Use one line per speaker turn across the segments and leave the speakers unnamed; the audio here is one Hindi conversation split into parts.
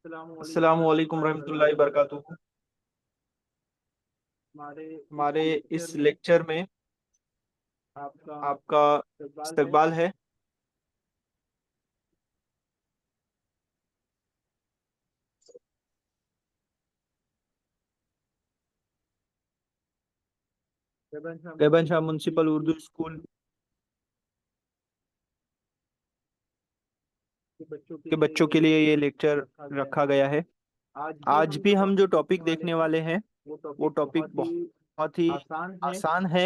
अस्सलाम वालेकुम रहमतुल्लाहि वबरकातुहू। हमारे इस लेक्चर में आपका इस्तकबाल है। रेबन शाह म्युनिसिपल उर्दू स्कूल के बच्चों के लिए ये लेक्चर रखा गया है। आज भी हम जो टॉपिक देखने वाले हैं वो टॉपिक बहुत ही आसान है।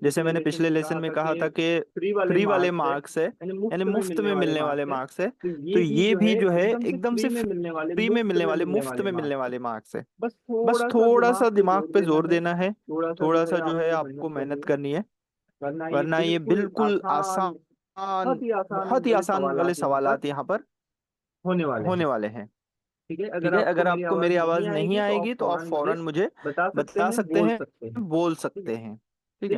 जैसे मैंने पिछले लेसन में कहा था कि फ्री वाले मार्क्स है, यानी मुफ्त में मिलने वाले मार्क्स है। तो ये भी जो है एकदम से फ्री में मिलने वाले, मुफ्त में मिलने वाले मार्क्स है। बस थोड़ा सा दिमाग पे जोर देना है, थोड़ा सा जो है आपको मेहनत करनी है, वरना ये बिल्कुल आसान, बहुत ही आसान वाले सवालात यहाँ पर होने वाले हैं। ठीक है, अगर आपको मेरी आवाज नहीं आएगी तो आप फौरन मुझे बता सकते हैं, बोल सकते हैं। ठीक है,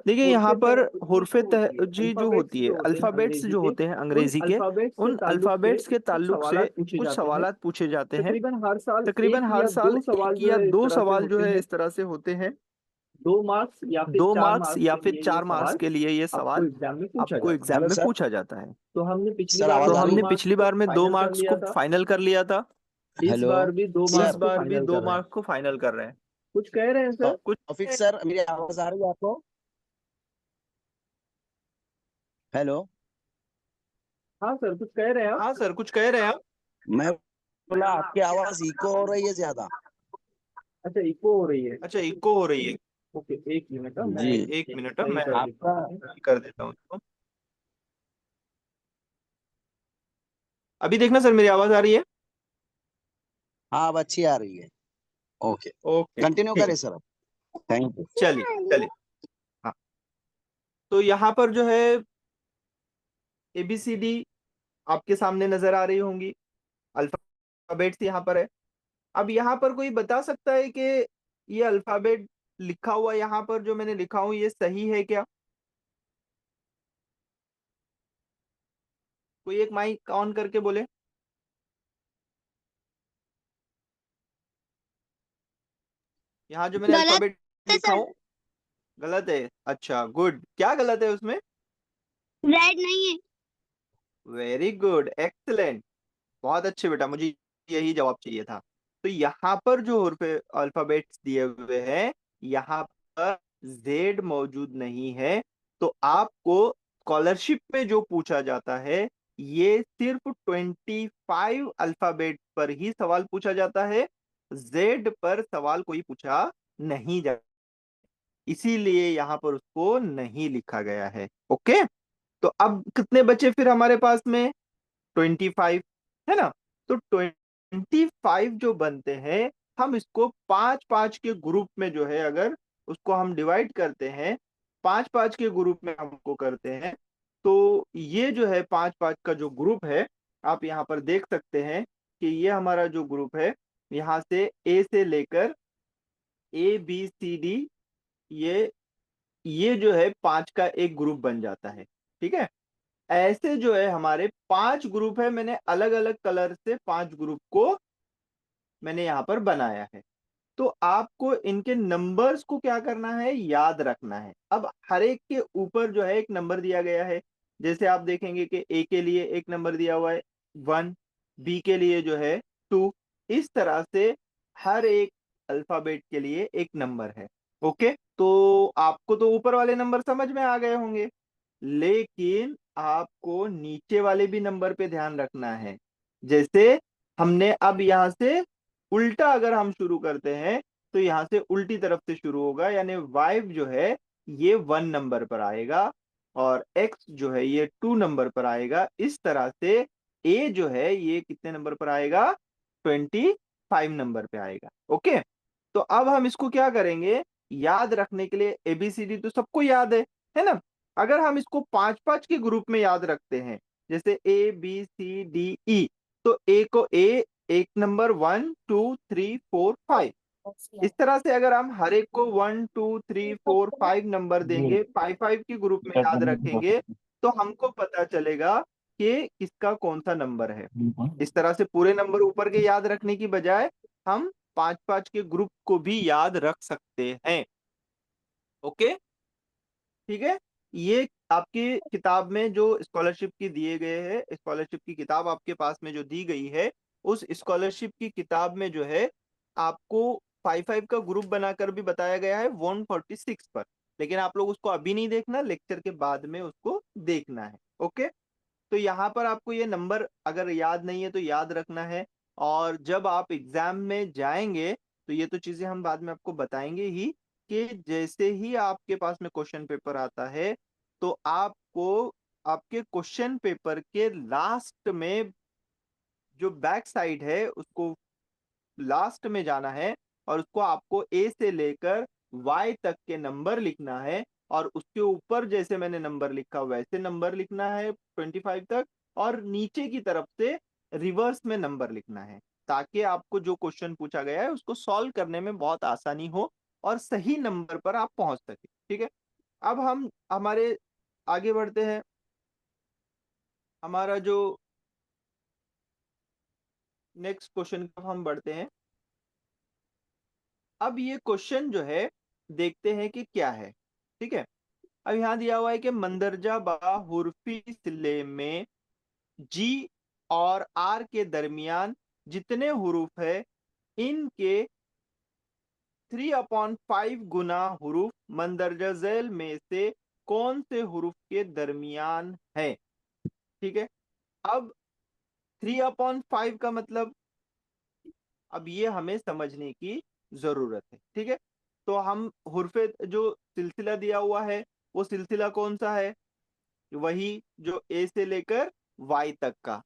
देखिए यहाँ पर हुर्फे तहजी जो होती है, अल्फाबेट्स जो होते हैं अंग्रेजी के, उन अल्फाबेट्स के ताल्लुक से कुछ सवालात पूछे जाते हैं। तकरीबन हर साल एक या दो सवाल जो है इस तरह से होते हैं। 2 मार्क्स या फिर 4 मार्क्स के लिए ये सवाल आपको एग्जाम
हेलो
में
सर।
पूछा जाता है।
सर
तो
आवाज आ रही
हमने
है?
पिछली बार में 2 मार्क्स को फाइनल कर लिया था,
हेलो
इस
सर।
बार भी 2 मार्क्स को फाइनल कर रहे हैं। कुछ
तौफीक सर, मेरी आवाज आ रही है आपको? हेलो।
हाँ सर, कुछ कह रहे हैं आप?
मैं बोला आपकी आवाज इको हो रही है ज्यादा।
अच्छा, इको हो रही है।
जी।
एक मिनट, मैं
आपका
कर देता हूँ इसको। अभी देखना सर, मेरी आवाज आ रही है?
हाँ, अब अच्छी आ रही है। ओके,
ओके,
कंटिन्यू
ठीक
करें
है।
सर अब। Thank you.
चलिए चलिए। हाँ, तो यहाँ पर जो है ABCD आपके सामने नजर आ रही होंगी, अल्फाबेट्स यहाँ पर है। अब यहाँ पर कोई बता सकता है कि ये अल्फाबेट लिखा हुआ यहाँ पर जो मैंने लिखा हूँ ये सही है क्या? कोई एक माइक ऑन करके बोले। यहाँ जो मैंने
गलत
अल्फाबेट
है
लिखा
सर।
हूँ गलत है? अच्छा, गुड। क्या गलत है उसमें?
रेड नहीं है।
वेरी गुड, एक्सलेंट, बहुत अच्छे बेटा, मुझे यही जवाब चाहिए था। तो यहाँ पर जो अल्फाबेट्स दिए हुए हैं, यहाँ पर जेड मौजूद नहीं है। तो आपको स्कॉलरशिप में जो पूछा जाता है ये सिर्फ 25 अल्फाबेट पर ही सवाल पूछा जाता है, जेड पर सवाल कोई पूछा नहीं जाता, इसीलिए यहाँ पर उसको नहीं लिखा गया है। ओके, तो अब कितने बचे फिर हमारे पास में? 25, है ना? तो 25 जो बनते हैं, हम इसको 5-5 के ग्रुप में जो है, अगर उसको हम डिवाइड करते हैं, 5-5 के ग्रुप में हमको करते हैं, तो ये जो है 5-5 का जो ग्रुप है, आप यहाँ पर देख सकते हैं कि ये हमारा जो ग्रुप है, यहाँ से ए से लेकर ABCD, ये जो है 5 का एक ग्रुप बन जाता है। ठीक है, ऐसे जो है हमारे 5 ग्रुप है, मैंने अलग अलग कलर से 5 ग्रुप को मैंने यहाँ पर बनाया है। तो आपको इनके नंबर्स को क्या करना है, याद रखना है। अब हर एक के ऊपर जो है एक नंबर दिया गया है। जैसे आप देखेंगे कि ए के लिए एक नंबर दिया हुआ है 1, बी के लिए जो है 2, इस तरह से हर एक अल्फाबेट के लिए एक नंबर है। ओके, तो आपको तो ऊपर वाले नंबर समझ में आ गए होंगे, लेकिन आपको नीचे वाले भी नंबर पे ध्यान रखना है। जैसे हमने अब यहां से उल्टा अगर हम शुरू करते हैं, तो यहां से उल्टी तरफ से शुरू होगा, यानी y जो है ये 1 नंबर पर आएगा, और x जो है ये 2 नंबर पर आएगा। इस तरह से a जो है ये कितने नंबर पर आएगा? 25 नंबर पे आएगा। ओके, तो अब हम इसको क्या करेंगे, याद रखने के लिए ABCD तो सबको याद है ना? अगर हम इसको 5-5 के ग्रुप में याद रखते हैं, जैसे ABCDE, तो ए को ए एक नंबर 1 2 3 4 5, इस तरह से अगर हम हर एक को 1 2 3 4 5 नंबर देंगे, 5-5 के ग्रुप में याद रखेंगे, तो हमको पता चलेगा कि किसका कौन सा नंबर है। इस तरह से पूरे नंबर ऊपर के याद रखने की बजाय हम 5-5 के ग्रुप को भी याद रख सकते हैं। ओके, ठीक है। ये आपकी किताब में जो स्कॉलरशिप की दिए गए हैं, स्कॉलरशिप की किताब आपके पास में जो दी गई है, उस स्कॉलरशिप की किताब में जो है आपको 5-5 का ग्रुप बनाकर भी बताया गया है 146 पर। लेकिन आप लोग उसको अभी नहीं देखना, लेक्चर के बाद में उसको देखना है। ओके, तो यहाँ पर आपको ये नंबर अगर याद नहीं है तो याद रखना है। और जब आप एग्जाम में जाएंगे तो ये तो चीजें हम बाद में आपको बताएंगे ही, कि जैसे ही आपके पास में क्वेश्चन पेपर आता है तो आपको आपके क्वेश्चन पेपर के लास्ट में जो बैक साइड है उसको लास्ट में जाना है, और उसको आपको ए से लेकर वाई तक के नंबर लिखना है। और उसके ऊपर जैसे मैंने नंबर लिखा वैसे नंबर लिखना है 25 तक, और नीचे की तरफ से रिवर्स में नंबर लिखना है, ताकि आपको जो क्वेश्चन पूछा गया है उसको सॉल्व करने में बहुत आसानी हो और सही नंबर पर आप पहुंच सके। ठीक है, अब हम हमारे आगे बढ़ते हैं। हमारा जो नेक्स्ट क्वेश्चन की तरफ हम बढ़ते हैं। अब ये क्वेश्चन जो है देखते हैं कि क्या है। ठीक है, अब यहाँ दिया हुआ है कि मंदरजा बा हुर्फी सिले में जी और आर के दरमियान जितने हुरूफ है, इनके 3/5 गुना हुरूफ मंदरजा झैल में से कौन से हुरूफ के दरमियान है। ठीक है, अब 3/5 का मतलब, अब ये हमें समझने की जरूरत है। ठीक है, तो हम हुर्फे जो सिलसिला दिया हुआ है वो सिलसिला कौन सा है, वही जो ए से लेकर वाई तक का,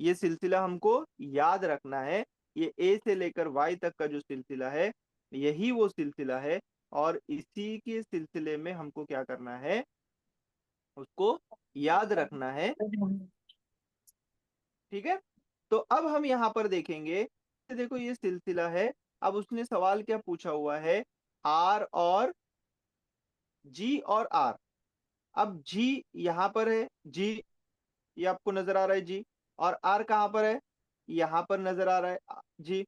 ये सिलसिला हमको याद रखना है। ये ए से लेकर वाई तक का जो सिलसिला है यही वो सिलसिला है, और इसी के सिलसिले में हमको क्या करना है, उसको याद रखना है। ठीक है, तो अब हम यहाँ पर देखेंगे, देखो ये सिलसिला है। अब उसने सवाल क्या पूछा हुआ है, आर और जी और आर। अब जी यहाँ पर है, जी ये आपको नजर आ रहा है जी, और आर कहाँ पर है, यहाँ पर नजर आ रहा है जी।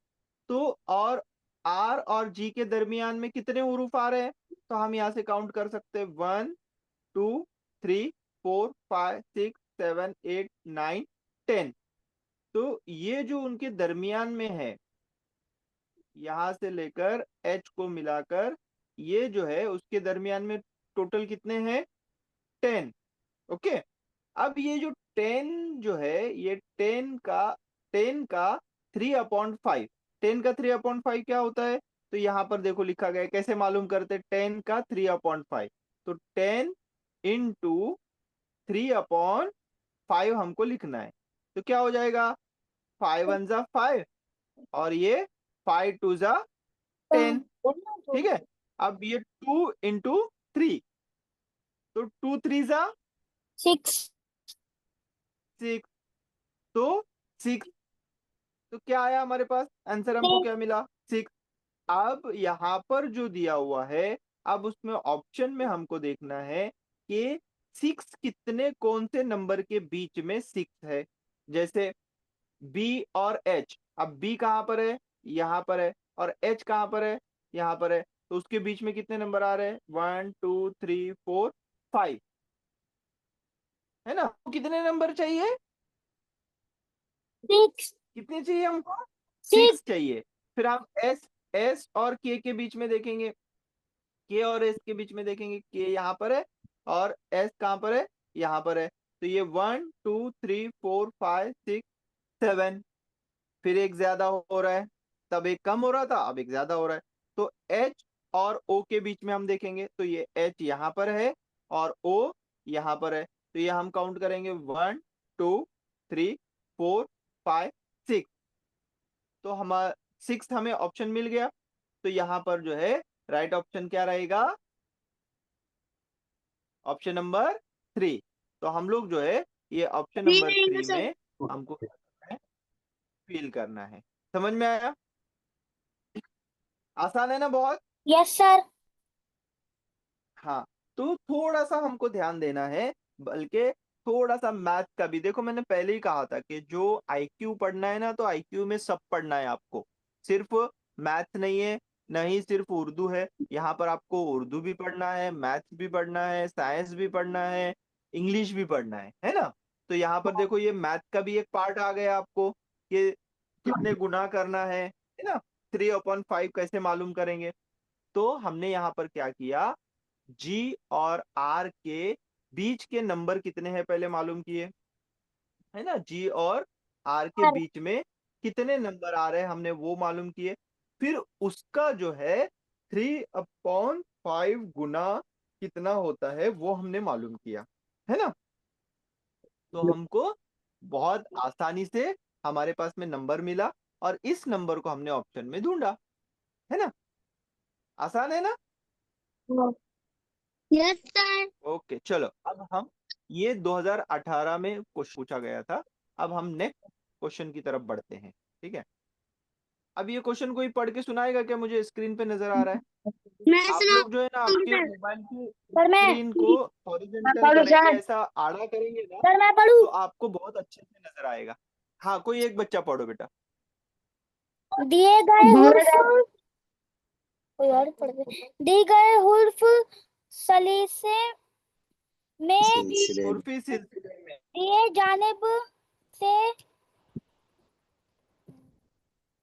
तो और आर और जी के दरमियान में कितने हुरूफ आ रहे हैं, तो हम यहाँ से काउंट कर सकते हैं 1 2 3 4 5 6 7 8 9 10। तो ये जो उनके दरमियान में है, यहां से लेकर एच को मिलाकर, ये जो है उसके दरमियान में टोटल कितने हैं, 10। ओके, अब ये जो 10 जो है, ये 10 का 3/5, 10 का 3/5 क्या होता है, तो यहाँ पर देखो लिखा गया है, कैसे मालूम करते, 10 का 3/5, तो 10 × 3/5 हमको लिखना है। तो क्या हो जाएगा, 5 1 × 5, और ये 5 2 × 10। ठीक है, अब ये 2 × 3, तो 2 3 ×
6
6, तो 6, तो क्या आया हमारे पास आंसर, हमको क्या मिला, 6। अब यहाँ पर जो दिया हुआ है, अब उसमें ऑप्शन में हमको देखना है कि 6 कितने कौन से नंबर के बीच में 6 है। जैसे बी और एच, अब बी कहाँ पर है, यहाँ पर है, और एच कहाँ पर है, यहाँ पर है, तो उसके बीच में कितने नंबर आ रहे हैं, 1 2 3 4 5, है ना। तो कितने नंबर चाहिए,
6
कितने चाहिए हमको, 6
6
चाहिए। फिर हम एस एस और के बीच में देखेंगे, के और एस के बीच में देखेंगे, के यहाँ पर है और एस कहाँ पर है, यहाँ पर है, तो ये 1 2 3 4 5 6 7, फिर एक ज्यादा हो रहा है, तब एक कम हो रहा था, अब एक ज्यादा हो रहा है। तो एच और ओ के बीच में हम देखेंगे, तो ये एच यहाँ पर है और ओ यहाँ पर है, तो ये हम काउंट करेंगे 1 2 3 4 5 6, तो हमारा 6 हमें ऑप्शन मिल गया। तो यहाँ पर जो है राइट ऑप्शन क्या रहेगा, ऑप्शन नंबर 3। तो हम लोग जो है ये ऑप्शन
3
नंबर
रहेगा
3
सर।
में हमको फिल करना है। समझ में आया, आसान है ना बहुत।
Yes sir.
हाँ, तो थोड़ा सा हमको ध्यान देना है, बल्कि थोड़ा सा मैथ का भी देखो, मैंने पहले ही कहा था कि जो आईक्यू पढ़ना है ना, तो आईक्यू में सब पढ़ना है आपको, सिर्फ मैथ नहीं है, नहीं सिर्फ उर्दू है। यहाँ पर आपको उर्दू भी पढ़ना है, मैथ भी पढ़ना है, साइंस भी पढ़ना है, इंग्लिश भी पढ़ना है ना। तो यहाँ पर देखो ये मैथ का भी एक पार्ट आ गया आपको, कि कितने गुना करना है ना, 3/5 कैसे मालूम करेंगे। तो हमने यहाँ पर क्या किया, जी और आर के बीच के नंबर कितने हैं पहले मालूम किए, है ना। जी और आर के
सर
बीच में कितने नंबर आ रहे हैं हमने वो मालूम किए। फिर उसका जो है 3/5 गुना कितना होता है वो हमने मालूम किया, है ना। तो हमको बहुत आसानी से हमारे पास में नंबर मिला, और इस नंबर को हमने ऑप्शन में ढूंढा, है ना। आसान है ना।
Yes sir.
ओके चलो, अब हम ये 2018 में क्वेश्चन पूछा गया था। अब हम नेक्स्ट क्वेश्चन की तरफ बढ़ते हैं, ठीक है। अब ये क्वेश्चन कोई पढ़ के सुनाएगा क्या, मुझे स्क्रीन पे नजर आ रहा है।
मैं
आप लोग जो है ना
सुनाऊंगी
आपके
सर।
मोबाइल की
सर
स्क्रीन को
मैं
हॉरिजॉन्टल
पढ़ूँ
करेंगे,
सर।
ऐसा आड़ा करेंगे ना,
सर मैं पढ़ूँ।
तो आपको बहुत अच्छे से नजर आएगा। हाँ, कोई एक बच्चा पढ़ो बेटा।
दिए गए हुर्फ ओ यार पढ़ दे। दिए गए हुर्फ सलीसे में
सिलसिले में
उर्फी सिलसिले में
दिए जानिब से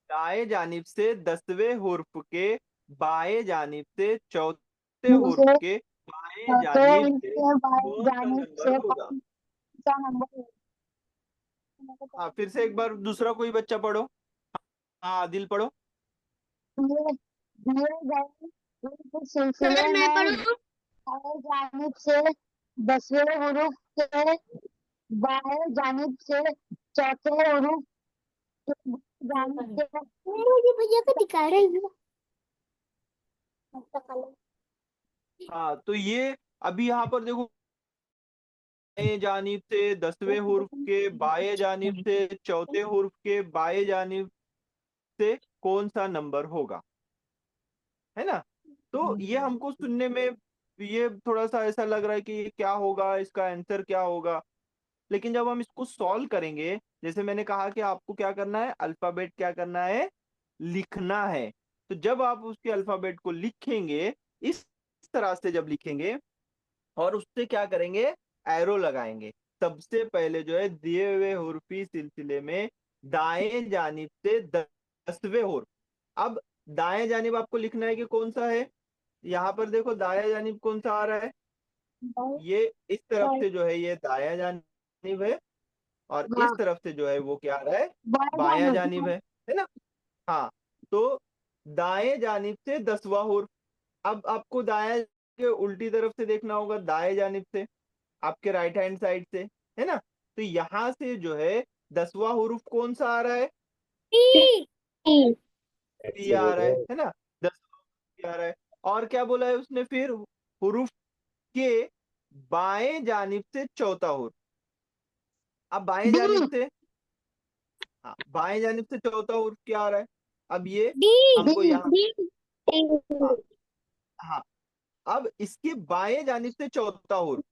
दाएं जानिब से 10वें हुर्फ के बाएं जानिब से चौथे हुर्फ के बाएं जानिब से कौन सा
जानिब
नंबर
से
होगा।
कौन सा नंबर
हाँ, फिर से एक बार दूसरा कोई बच्चा पढ़ो। हाँ, आदिल पढ़ो।
दिए दिए गए हुर्फ सिलसिले
सर मैं
में
पढ़ूं।
दाएं जानिब से 10वें हुर्फ के बाएं जानिब से चौथे हुर्फ के जानिब से मुझे भैया को दिखा रही हूँ।
हाँ, तो ये अभी यहाँ पर देखो, बाएं जानिब से 10वें हुर्फ के बाएं जानिब से चौथे हुर्फ के बाएं जानिब से कौन सा नंबर होगा, है ना। तो ये हमको सुनने में ये थोड़ा सा ऐसा लग रहा है कि ये क्या होगा, इसका आंसर क्या होगा। लेकिन जब हम इसको सॉल्व करेंगे, जैसे मैंने कहा कि आपको क्या करना है, अल्फाबेट क्या करना है, लिखना है। तो जब आप उसके अल्फाबेट को लिखेंगे, इस तरह से जब लिखेंगे और उससे क्या करेंगे, एरो लगाएंगे। सबसे पहले जो है दिए हुए हुर्फी सिलसिले में दाएं जानिब से 10वें हुर्फ। अब दाएं जानिब आपको लिखना है कि कौन सा है। यहाँ पर देखो दायां जानिब कौन सा आ रहा है, ये इस तरफ से जो है ये दायां जानिब है, और इस तरफ से जो है वो क्या आ रहा है, बायां जानिब है ना। हाँ, तो दाएं जानिब से 10वां हुर्फ। अब आपको दाएं के उल्टी तरफ से देखना होगा, दाएं जानिब से, आपके राइट हैंड साइड से, है ना। तो यहां से जो है 10वां हुर्फ कौन सा आ रहा है, पी आ रहा है ना। 10वां पी आ रहा है। और क्या बोला है उसने फिर, हुर्फ के बाएं जानिब से चौथा हुर्फ। अब बाएं जानिब से, हाँ बाएं जानिब से चौथा हुर्फ क्या आ रहा है, अब ये हमको यहाँ, हाँ हाँ, अब इसके बाएं जानिब से चौथा हुर्फ।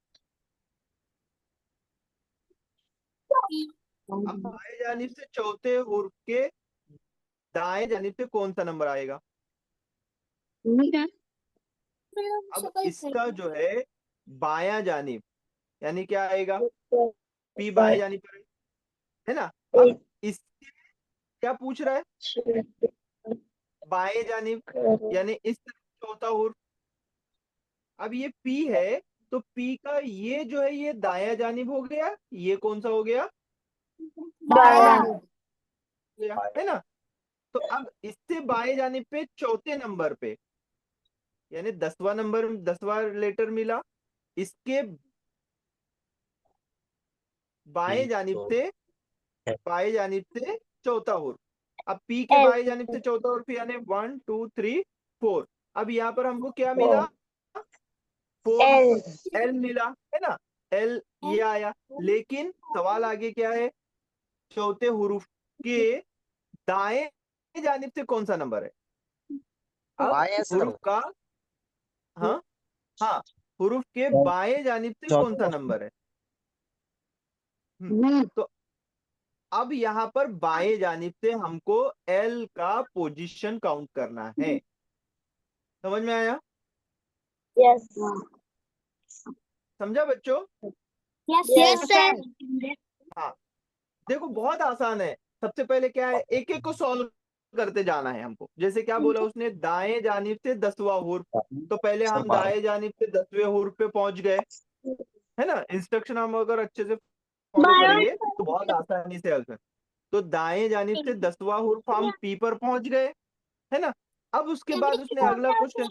अब बाएं जानिब से चौथे हुर्फ के दाएं जानिब से कौन सा नंबर आएगा। अब इसका जो है बायां जानिब यानी क्या आएगा, पी बाएं जानिब पर है ना। अब इससे क्या पूछ रहा है, बाएं जानिब यानी इस तरफ चौथा हुर्फ। अब ये पी है, तो पी का ये जो है ये दायां जानिब हो गया, ये कौन सा हो गया, है ना। तो अब इससे बाएं जानिब पे चौथे नंबर पे, यानी 10वां नंबर, 10वां लेटर मिला, इसके बाएं जानिब से, बाएं जानिब से चौथा हुर्फ। अब पी के बाएं जानिब से चौथा हुर्फ यानी 1 2 3 4। अब यहाँ पर हमको क्या मिला, 4, एल मिला, है ना। एल ये आया, लेकिन सवाल आगे क्या है, चौथे हुर्फ के दाएं जानिब से कौन सा नंबर है। अब
बाएं से
हुर्फ का, हाँ हाँ, हुर्फ के बाएं जानिब से कौन सा
चौथा
नंबर है।
V।
तो अब यहाँ पर बाएं जानिब से हमको एल का पोजीशन काउंट करना है। समझ में आया?
यस।
समझा बच्चों?
Yes sir.
हाँ, देखो बहुत आसान है। सबसे पहले क्या है, एक एक को सॉल्व करते जाना है हमको। जैसे क्या बोला उसने, दाएं जानिब से 10वां हुर्फ। तो पहले हम दाएं जानिब से 10वें हुर्फ पे पहुंच गए, है ना। इंस्ट्रक्शन हम अगर अच्छे से फॉलो करेंगे तो बहुत आसानी से हल कर। तो दाएं जानिब से 10वां हुर्फ हम पी पर पहुंच गए, है ना। अब उसके बाद उसने अगला क्वेश्चन,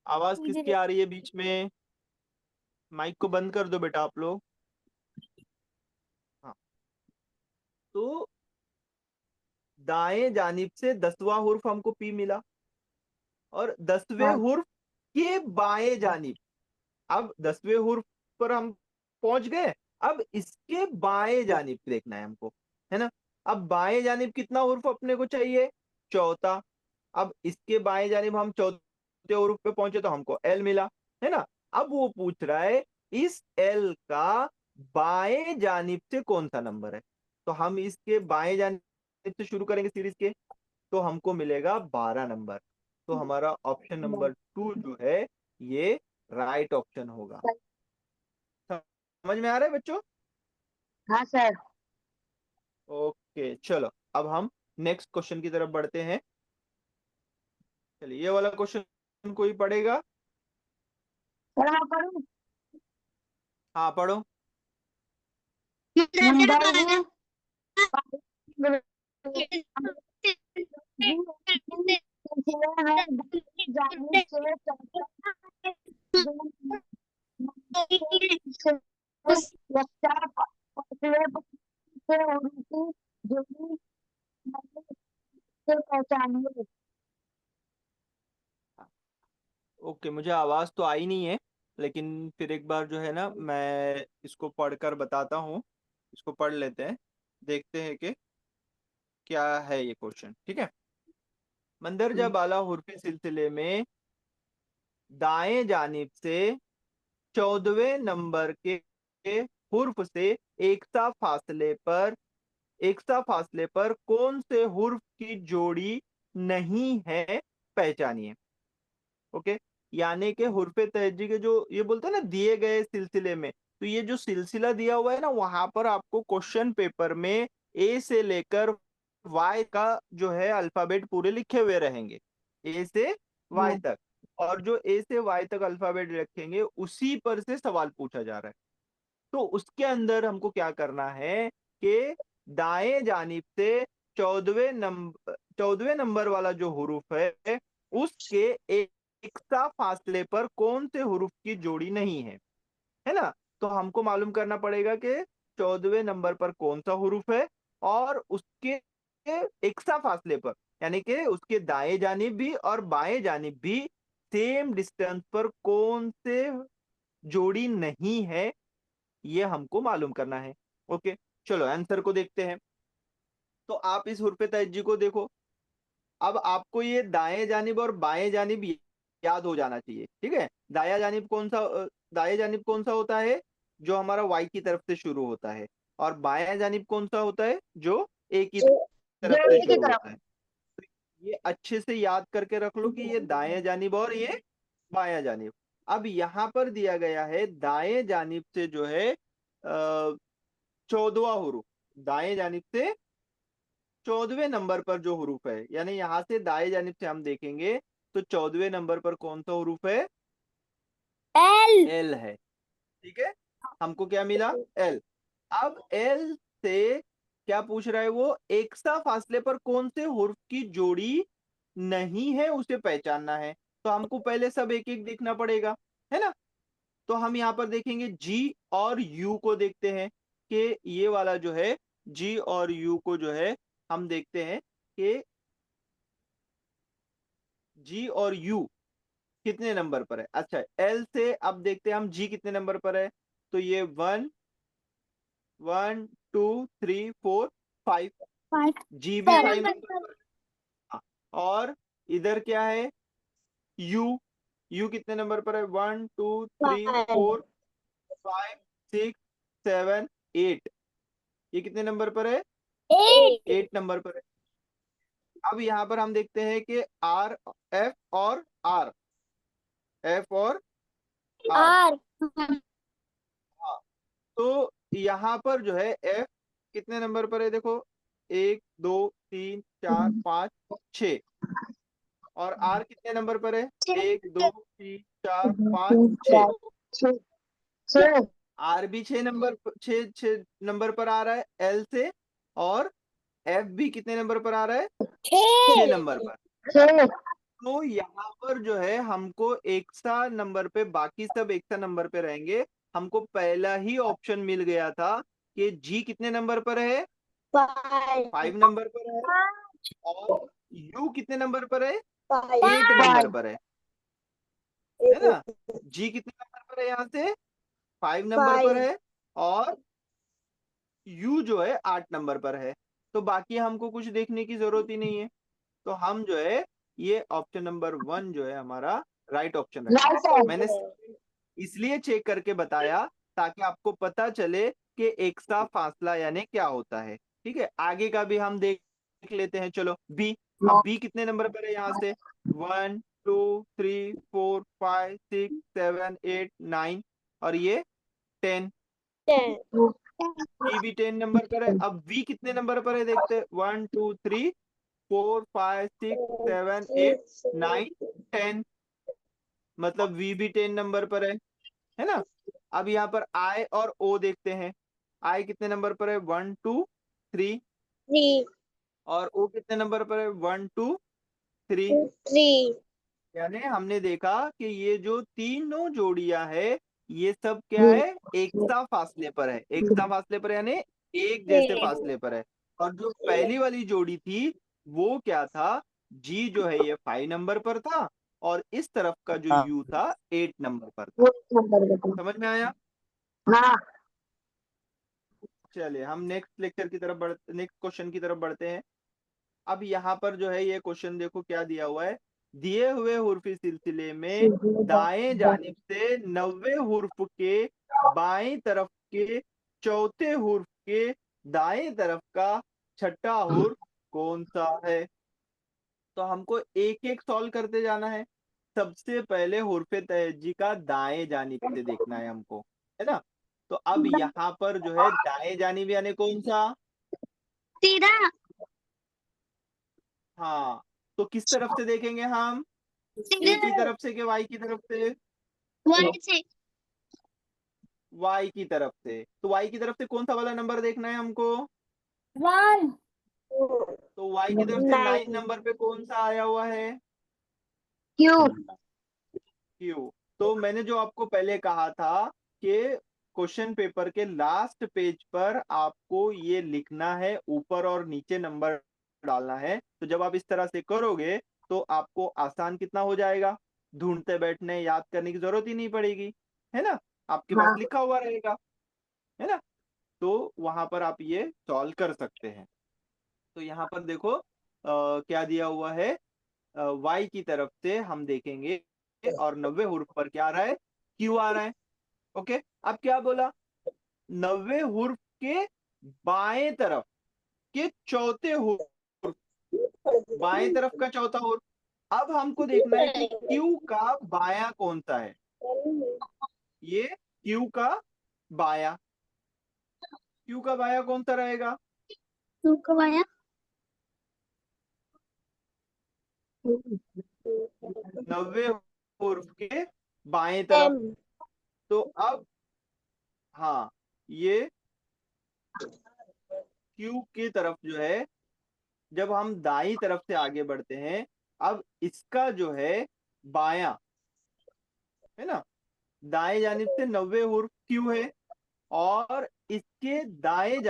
आवाज किसकी आ रही है बीच में? माइक को बंद कर दो बेटा आप लोग। हाँ, तो दाएं जानिब से 10वां हुर्फ हमको पी मिला, और 10वें हुर्फ के बाएं जानिब, अब 10वें हुर्फ पर हम पहुंच गए। अब इसके बाएं जानिब देखना है हमको, है ना। अब बाएं जानिब कितना हुर्फ अपने को चाहिए? चौथा। अब इसके बाएं जानिब हम चौथे हुर्फ पे पहुंचे तो हमको एल मिला, है ना। अब वो पूछ रहा है इस एल का बाएं जानिब से कौन सा नंबर है। तो हम इसके बाएं जानिब से शुरू करेंगे सीरीज के, तो हमको मिलेगा 12 नंबर। तो हमारा ऑप्शन नंबर 2 जो है ये राइट ऑप्शन होगा। समझ में आ रहा है बच्चों?
हाँ सर।
ओके, चलो अब हम नेक्स्ट क्वेश्चन की तरफ बढ़ते हैं। चलिए, ये वाला क्वेश्चन कोई पढ़ेगा?
सर मैं पढ़ूं?
हाँ, पढ़ो।
नंबर जाने से पहचानिए।
ओके, मुझे आवाज तो आई नहीं है, लेकिन फिर एक बार जो है ना मैं इसको पढ़कर बताता हूँ। इसको पढ़ लेते हैं, देखते हैं कि क्या है ये क्वेश्चन, ठीक है। मंदरजा बाला हुर्फे सिलसिले में दाएं जानिब से 14वें नंबर के हुर्फ से एक सा फासले पर कौन से हुर्फ की जोड़ी नहीं है, पहचानिए। ओके, यानी कि हुर्फे तहजी के जो ये बोलते हैं ना दिए गए सिलसिले में, तो ये जो सिलसिला दिया हुआ है ना, वहां पर आपको क्वेश्चन पेपर में ए से लेकर वाई का जो है अल्फाबेट पूरे लिखे हुए रहेंगे, ए से वाई तक। और जो ए से वाई तक अल्फाबेट रखेंगे उसी पर से सवाल पूछा जा रहा है। तो उसके अंदर हमको क्या करना है कि दाएं जानिब से 14वें नंबर वाला जो हुरूफ है उसके एक सा फासले पर कौन से हुरूफ की जोड़ी नहीं है ना। तो हमको मालूम करना पड़ेगा कि 14वें नंबर पर कौन सा हुरूफ है, और उसके एक सा फासले पर, यानी कि उसके दाएं जानिब भी और बाएं जानिब भी सेम डिस्टेंस पर कौन से जोड़ी नहीं है, ये हमको मालूम करना है। ओके, चलो आंसर को देखते हैं। तो आप इस हुर्फे तहज्जी को देखो। अब आपको ये दाएं जानिब और बाएं जानिब याद हो जाना चाहिए, ठीक है। दाएं जानिब कौन सा होता है? जो हमारा वाई की तरफ से शुरू होता है। और बाएं जानिब कौन सा होता है? जो ए की तरफ
जो
से
एक ही
शुरू होता
तरफ।
है। ये अच्छे से याद करके रख लो कि ये दाएं जानिब और ये बायां जानिब। अब यहाँ पर दिया गया है दाएं जानिब से जो है 14वां हुरूफ, दाएं जानिब से 14वें नंबर पर जो हुरूफ है, यानी यहां से दाएं जानिब से हम देखेंगे तो 14वें नंबर पर कौन सा हुरूफ है?
एल।
एल है, ठीक है। हमको क्या मिला? एल। अब एल से क्या पूछ रहा है वो? एक सा फासले पर कौन से हुर्फ की जोड़ी नहीं है, उसे पहचानना है। तो हमको पहले सब एक एक देखना पड़ेगा, है ना। तो हम यहाँ पर देखेंगे जी और यू को देखते हैं कि ये वाला जो है जी और यू को जो है हम देखते हैं कि जी और यू कितने नंबर पर है। अच्छा, एल से अब देखते हैं हम जी कितने नंबर पर है। तो ये 1 1 2 3 4 5, जी भी 5 नंबर पर है। हाँ, और इधर क्या है? यू, यू कितने नंबर पर है? 1 2 3 4 5 6 7, 8, ये कितने नंबर पर है?
8
8 नंबर पर है। अब यहाँ पर हम देखते हैं कि आर, एफ और आर, एफ और आर।
R
हाँ, तो यहाँ पर जो है एफ कितने नंबर पर है? देखो, 1, 2, 3, 4, 5, 6। और आर कितने नंबर पर है? 1, 2, 3, 4, 5, 6।
6
आर भी 6 नंबर पर आ रहा है एल से, और एफ भी कितने नंबर पर आ रहा है? 6 नंबर पर।
6
तो यहाँ पर जो है हमको एक सा नंबर पे, बाकी सब एक सा नंबर पे रहेंगे। हमको पहला ही ऑप्शन मिल गया था कि जी कितने नंबर पर है?
5
5 नंबर पर है। और यू कितने नंबर पर है? 8 नंबर
5
पर है ना? जी कितने नंबर पर है? यहाँ से 5 नंबर पर है, और यू जो है 8 नंबर पर है। तो बाकी हमको कुछ देखने की जरूरत ही नहीं है। तो हम जो है ये ऑप्शन नंबर 1 जो है हमारा राइट ऑप्शन रखा। मैंने इसलिए चेक करके बताया ताकि आपको पता चले कि एक सा फासला यानी क्या होता है। ठीक है, आगे का भी हम देख लेते हैं। चलो बी। अब बी कितने नंबर पर है? यहाँ से 1, 2, 3, 4, 5, 6, 7, 8, 9, और ये 10। बी भी 10 नंबर पर है। अब वी कितने नंबर पर है देखते हैं। 1, 2, 3, 4, 5, 6, 7, 8, 9, 10। मतलब वी भी 10 नंबर पर है ना? अब यहाँ पर आई और ओ देखते हैं। आई कितने नंबर पर है? 1, 2, 3।
3
और ओ कितने नंबर पर है? 1, 2, 3।
3
यानी हमने देखा कि ये जो तीनों जोड़ियां है, ये सब क्या है? एक सा फासले पर है। एक सा फासले पर यानी एक जैसे फासले पर है। और जो पहली वाली जोड़ी थी वो क्या था? जी जो है ये 5 नंबर पर था, और इस तरफ का जो
हाँ
यू था 8 नंबर पर था।
वो नंबर बता।
समझ में आया?
हाँ
चलिए हम नेक्स्ट क्वेश्चन की तरफ बढ़ते हैं। अब यहाँ पर जो है ये क्वेश्चन देखो क्या दिया हुआ है। दिए हुए हुर्फी सिलसिले में दाएं जानिब से 90 हुर्फ के बाएं तरफ के चौथे हुर्फ के दाएं तरफ का छठा हुर्फ कौन सा है? तो हमको एक एक सॉल्व करते जाना है। सबसे पहले हुर्फे तहजी का दाएं जानिब से देखना है हमको, है ना? तो अब यहाँ पर जो है दाएं जानिब यानी कौन सा?
सीधा
हाँ, तो किस तरफ से देखेंगे हम? ए की तरफ से कि वाई की तरफ से?
वाई से
वाई की तरफ से। तो वाई की तरफ से कौन सा वाला नंबर देखना है हमको?
1
तो वाई की तरफ से 9 नंबर पे कौन सा आया हुआ है?
Q
Q. तो मैंने जो आपको पहले कहा था कि क्वेश्चन पेपर के लास्ट पेज पर आपको ये लिखना है, ऊपर और नीचे नंबर डालना है। तो जब आप इस तरह से करोगे तो आपको आसान कितना हो जाएगा, ढूंढते बैठने याद करने की जरूरत ही नहीं पड़ेगी, है ना? आपके पास
हाँ
लिखा हुआ रहेगा, है ना? तो वहां पर आप ये सॉल्व कर सकते हैं। तो यहाँ पर देखो क्या दिया हुआ है। वाई की तरफ से हम देखेंगे और 90 हुर्फ पर क्या आ रहा है? क्यू आ रहा है। ओके, अब क्या बोला? 90 हुर्फ के बाएं तरफ के चौथे हुर्फ, बाएं तरफ का चौथा हुर्फ। अब हमको देखना है कि क्यू का बायां कौन सा है। ये क्यू का बायां, क्यू का बायां कौन सा रहेगा?
क्यू कब आया
90 हुर्फ के बाएं तरफ।
10
तो अब हाँ, ये क्यू की तरफ जो है, जब हम दाई तरफ से आगे बढ़ते हैं, अब इसका जो है बायां, है ना? दाएं जानिब से 90 हुर्फ क्यू है, और इसके दाएं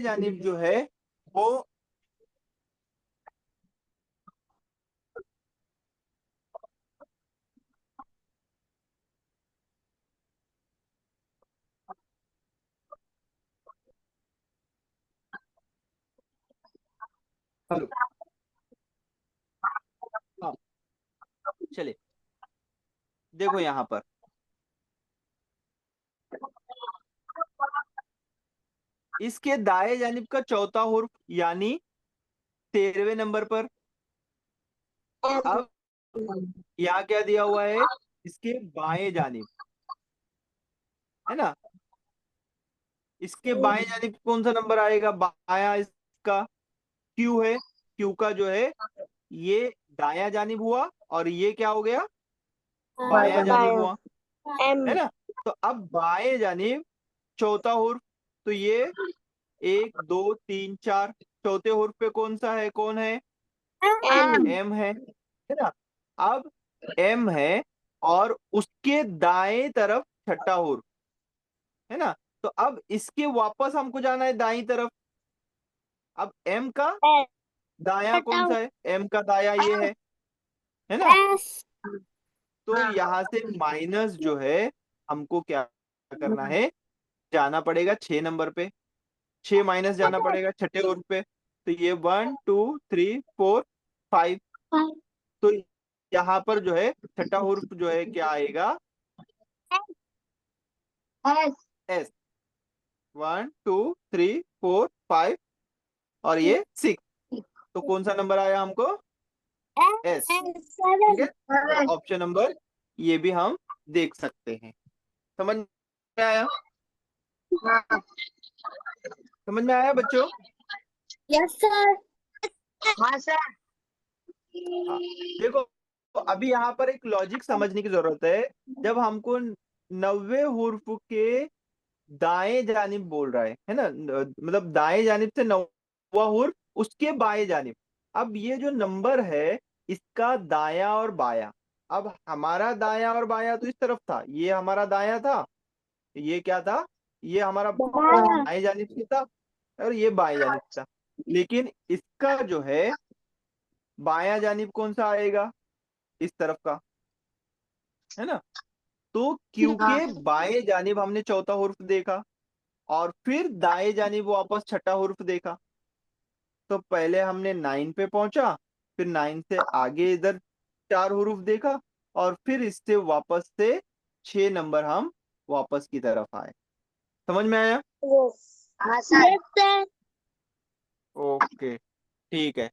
जानिब जो है वो, हेलो, हाँ, चलिए देखो यहाँ पर इसके दाएं जानिब का चौथा हुर्फ यानी 13वें नंबर पर। अब यहाँ क्या दिया हुआ है, इसके बाएं जानिब, है ना, इसके बाएं जानिब कौन सा नंबर आएगा, बाया इसका क्यू है, क्यू का जो है ये दाया जानिब हुआ और ये क्या हो गया, बाया जानिब हुआ, है ना। तो अब बाएं जानिब चौथा हुर्फ, तो ये 1 2 3 4, चौथे हुर्फ पे कौन सा है, कौन है, एम है ना। अब एम है और उसके दाएं तरफ छठा हुर्फ, है ना। तो अब इसके वापस हमको जाना है दाईं तरफ। अब एम का दाया कौन सा है, एम का दाया ये है ना। तो यहाँ से माइनस जो है हमको क्या करना है, जाना पड़ेगा 6 नंबर पे, 6 माइनस जाना पड़ेगा छठे उर्फ पे। तो ये 1 2 3 4 5, तो यहाँ पर जो है छठा उर्फ जो है क्या आएगा, एस। 1 2 3 4 5 और ये 6, तो कौन सा नंबर आया हमको, एस। ठीक है, तो ऑप्शन नंबर ये भी हम देख सकते हैं। समझ में आया, समझ में आया बच्चों।
Yes sir. हाँ सर।
हाँ, देखो, तो अभी यहाँ पर एक लॉजिक समझने की जरूरत है। जब हमको 90 हुर्फ के दाएं जानिब बोल रहा है ना, मतलब दाएं जानिब से 9वां हुर्फ उसके बाएं जानिब। अब ये जो नंबर है इसका दाया और बाया, अब हमारा दाया और बाया तो इस तरफ था, ये हमारा दाया था, ये क्या था, ये हमारा दाएं जानिब से था और ये बाएं जानिब था। लेकिन इसका जो है बायां जानिब कौन सा आएगा, इस तरफ का, है ना। तो क्यू के बाएं जानिब हमने चौथा हुर्फ देखा और फिर दाएं जानिब वापस छठा हुर्फ देखा। तो पहले हमने 9 पे पहुंचा, फिर 9 से आगे इधर 4 हुर्फ देखा और फिर इससे वापस से 6 नंबर हम वापस की तरफ आए। समझ में आया,
हाँ सर।
ओके, ठीक है।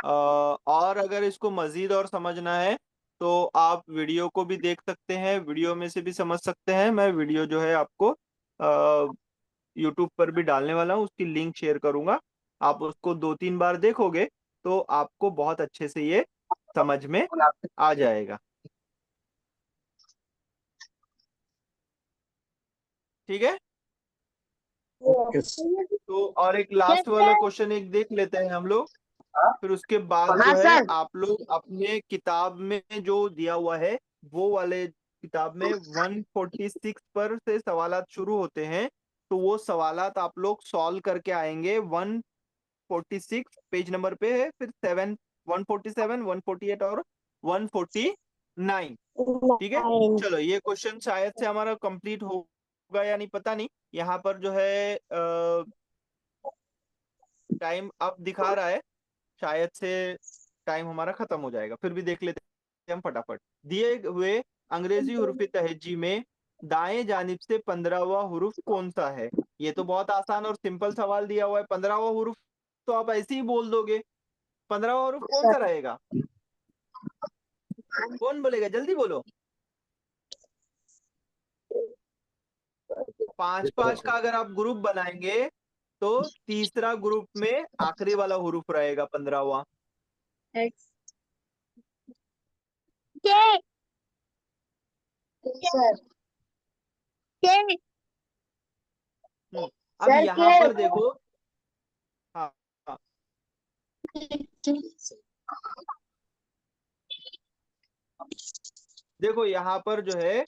और अगर इसको मजीद और समझना है तो आप वीडियो को भी देख सकते हैं, वीडियो में से भी समझ सकते हैं। मैं वीडियो जो है आपको यूट्यूब पर भी डालने वाला हूँ, उसकी लिंक शेयर करूंगा। आप उसको 2 3 बार देखोगे तो आपको बहुत अच्छे से ये समझ में आ जाएगा। ठीक है,
ओके
तो और एक लास्ट वाला क्वेश्चन एक देख लेते हैं हम लोग, फिर उसके बाद जो
हाँ
है
सर।
आप लोग अपने किताब में जो दिया हुआ है वो वाले किताब में 146 पर से सवालात शुरू होते हैं, तो वो सवालात आप लोग सॉल्व करके आएंगे। 146 पेज नंबर पे है, फिर 147 148 और 149। ठीक है, चलो ये क्वेश्चन शायद से हमारा कंप्लीट होगा या नहीं पता नहीं। यहाँ पर जो है टाइम अब दिखा रहा है, शायद से टाइम हमारा खत्म हो जाएगा, फिर भी देख लेते हैं हम फटाफट। दिए हुए अंग्रेजी हुर्फ तहजी में दाएं जानिब से 15वां हुर्फ कौन सा है। ये तो बहुत आसान और सिंपल सवाल दिया हुआ है, 15वां हुर्फ तो आप ऐसे ही बोल दोगे। 15वां हुर्फ कौन सा रहेगा, कौन बोलेगा, जल्दी बोलो। 5 5 का अगर आप ग्रुप बनाएंगे तो तीसरा ग्रुप में आखिरी वाला हुर्फ रहेगा 15वां।
सर।
अब
सर
यहाँ पर देखो, हाँ हाँ, देखो यहाँ पर जो है